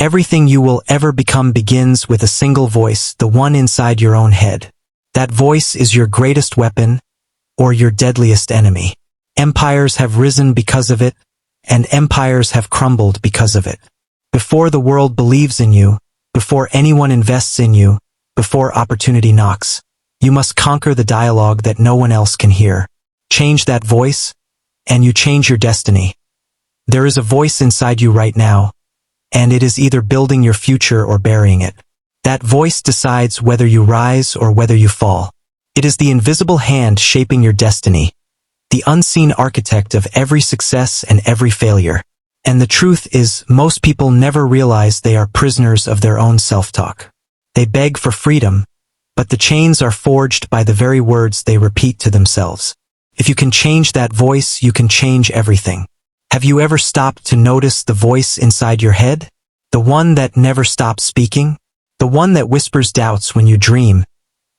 Everything you will ever become begins with a single voice, the one inside your own head. That voice is your greatest weapon, or your deadliest enemy. Empires have risen because of it, and empires have crumbled because of it. Before the world believes in you, before anyone invests in you, before opportunity knocks, you must conquer the dialogue that no one else can hear. Change that voice, and you change your destiny. There is a voice inside you right now, and it is either building your future or burying it. That voice decides whether you rise or whether you fall. It is the invisible hand shaping your destiny, the unseen architect of every success and every failure. And the truth is, most people never realize they are prisoners of their own self-talk. They beg for freedom, but the chains are forged by the very words they repeat to themselves. If you can change that voice, you can change everything. Have you ever stopped to notice the voice inside your head? The one that never stops speaking? The one that whispers doubts when you dream,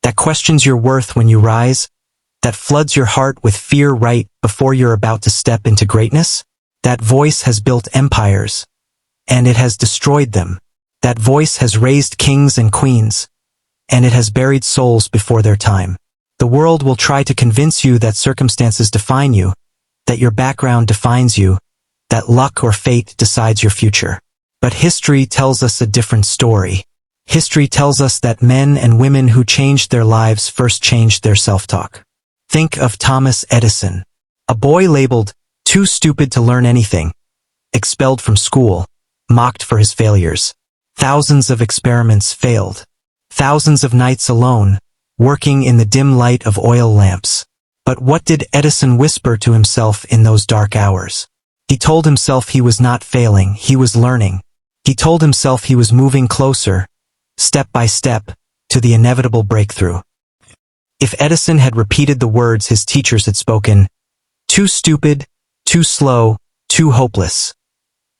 that questions your worth when you rise, that floods your heart with fear right before you're about to step into greatness? That voice has built empires, and it has destroyed them. That voice has raised kings and queens, and it has buried souls before their time. The world will try to convince you that circumstances define you, that your background defines you, that luck or fate decides your future. But history tells us a different story. History tells us that men and women who changed their lives first changed their self-talk. Think of Thomas Edison, a boy labeled too stupid to learn anything, expelled from school, mocked for his failures. Thousands of experiments failed. Thousands of nights alone, working in the dim light of oil lamps. But what did Edison whisper to himself in those dark hours? He told himself he was not failing, he was learning. He told himself he was moving closer, step by step, to the inevitable breakthrough. If Edison had repeated the words his teachers had spoken, too stupid, too slow, too hopeless,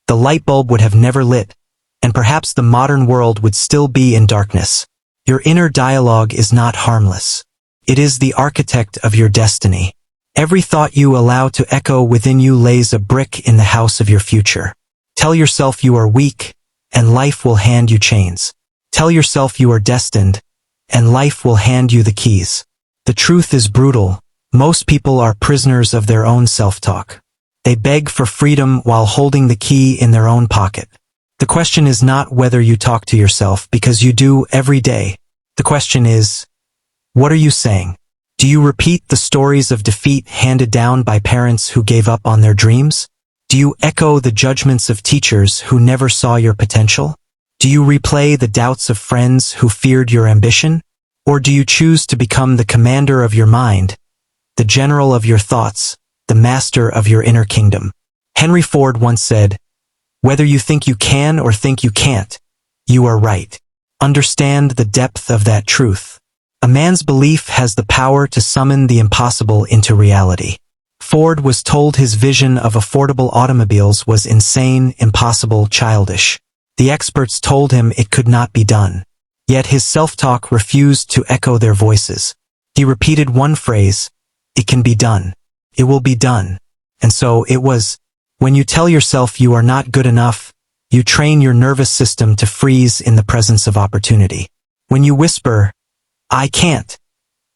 the light bulb would have never lit, and perhaps the modern world would still be in darkness. Your inner dialogue is not harmless. It is the architect of your destiny. Every thought you allow to echo within you lays a brick in the house of your future. Tell yourself you are weak, and life will hand you chains. Tell yourself you are destined, and life will hand you the keys. The truth is brutal. Most people are prisoners of their own self-talk. They beg for freedom while holding the key in their own pocket. The question is not whether you talk to yourself, because you do every day. The question is, what are you saying? Do you repeat the stories of defeat handed down by parents who gave up on their dreams? Do you echo the judgments of teachers who never saw your potential? Do you replay the doubts of friends who feared your ambition? Or do you choose to become the commander of your mind, the general of your thoughts, the master of your inner kingdom? Henry Ford once said, "Whether you think you can or think you can't, you are right." Understand the depth of that truth. A man's belief has the power to summon the impossible into reality. Ford was told his vision of affordable automobiles was insane, impossible, childish. The experts told him it could not be done. Yet his self-talk refused to echo their voices. He repeated one phrase, "It can be done. It will be done." And so it was. When you tell yourself you are not good enough, you train your nervous system to freeze in the presence of opportunity. When you whisper, "I can't,"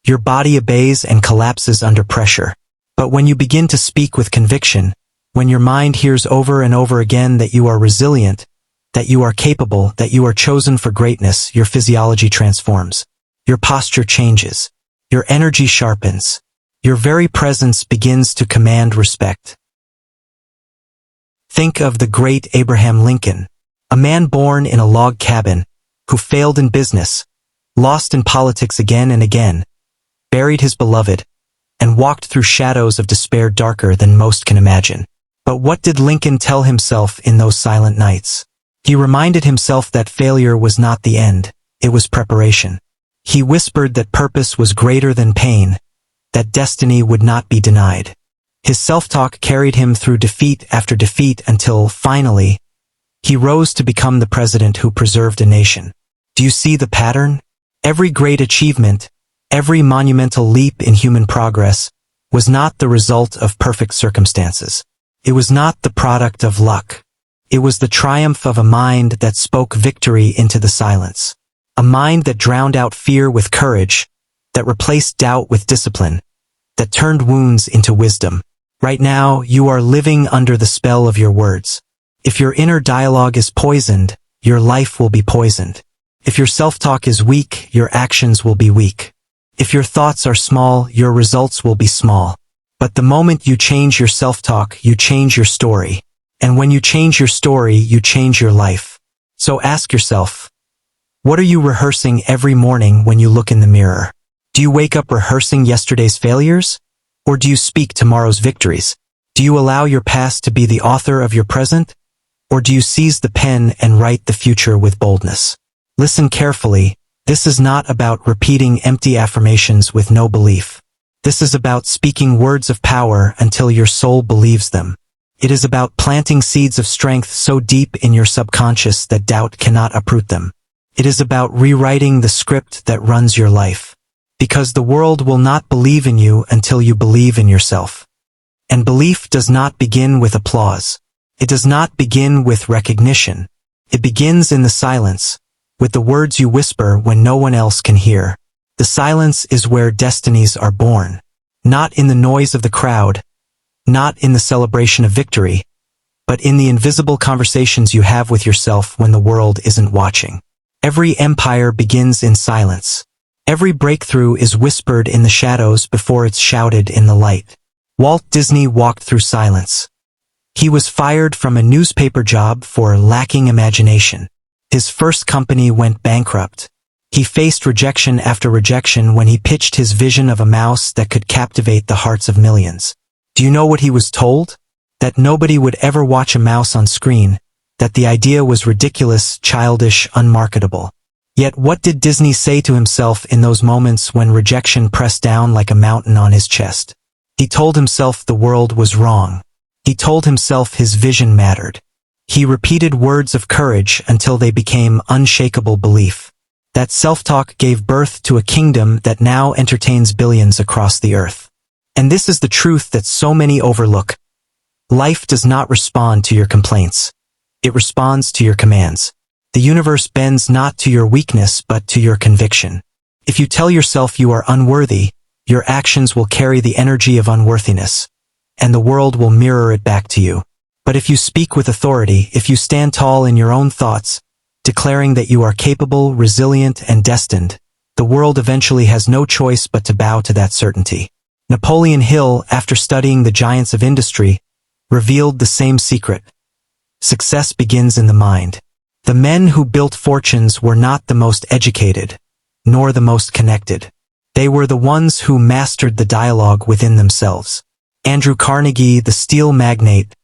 your body obeys and collapses under pressure. But when you begin to speak with conviction, when your mind hears over and over again that you are resilient, that you are capable, that you are chosen for greatness, your physiology transforms. Your posture changes. Your energy sharpens. Your very presence begins to command respect. Think of the great Abraham Lincoln, a man born in a log cabin, who failed in business, lost in politics again and again, buried his beloved, and walked through shadows of despair darker than most can imagine. But what did Lincoln tell himself in those silent nights? He reminded himself that failure was not the end, it was preparation. He whispered that purpose was greater than pain, that destiny would not be denied. His self-talk carried him through defeat after defeat until, finally, he rose to become the president who preserved a nation. Do you see the pattern? Every great achievement, every monumental leap in human progress, was not the result of perfect circumstances. It was not the product of luck. It was the triumph of a mind that spoke victory into the silence. A mind that drowned out fear with courage, that replaced doubt with discipline, that turned wounds into wisdom. Right now, you are living under the spell of your words. If your inner dialogue is poisoned, your life will be poisoned. If your self-talk is weak, your actions will be weak. If your thoughts are small, your results will be small. But the moment you change your self-talk, you change your story. And when you change your story, you change your life. So ask yourself, what are you rehearsing every morning when you look in the mirror? Do you wake up rehearsing yesterday's failures? Or do you speak tomorrow's victories? Do you allow your past to be the author of your present? Or do you seize the pen and write the future with boldness? Listen carefully. This is not about repeating empty affirmations with no belief. This is about speaking words of power until your soul believes them. It is about planting seeds of strength so deep in your subconscious that doubt cannot uproot them. It is about rewriting the script that runs your life. Because the world will not believe in you until you believe in yourself. And belief does not begin with applause. It does not begin with recognition. It begins in the silence, with the words you whisper when no one else can hear. The silence is where destinies are born. Not in the noise of the crowd, not in the celebration of victory, but in the invisible conversations you have with yourself when the world isn't watching. Every empire begins in silence. Every breakthrough is whispered in the shadows before it's shouted in the light. Walt Disney walked through silence. He was fired from a newspaper job for lacking imagination. His first company went bankrupt. He faced rejection after rejection when he pitched his vision of a mouse that could captivate the hearts of millions. Do you know what he was told? That nobody would ever watch a mouse on screen, that the idea was ridiculous, childish, unmarketable. Yet what did Disney say to himself in those moments when rejection pressed down like a mountain on his chest? He told himself the world was wrong. He told himself his vision mattered. He repeated words of courage until they became unshakable belief. That self-talk gave birth to a kingdom that now entertains billions across the earth. And this is the truth that so many overlook. Life does not respond to your complaints. It responds to your commands. The universe bends not to your weakness but to your conviction. If you tell yourself you are unworthy, your actions will carry the energy of unworthiness, and the world will mirror it back to you. But if you speak with authority, if you stand tall in your own thoughts, declaring that you are capable, resilient, and destined, the world eventually has no choice but to bow to that certainty. Napoleon Hill, after studying the giants of industry, revealed the same secret. Success begins in the mind. The men who built fortunes were not the most educated, nor the most connected. They were the ones who mastered the dialogue within themselves. Andrew Carnegie, the steel magnate,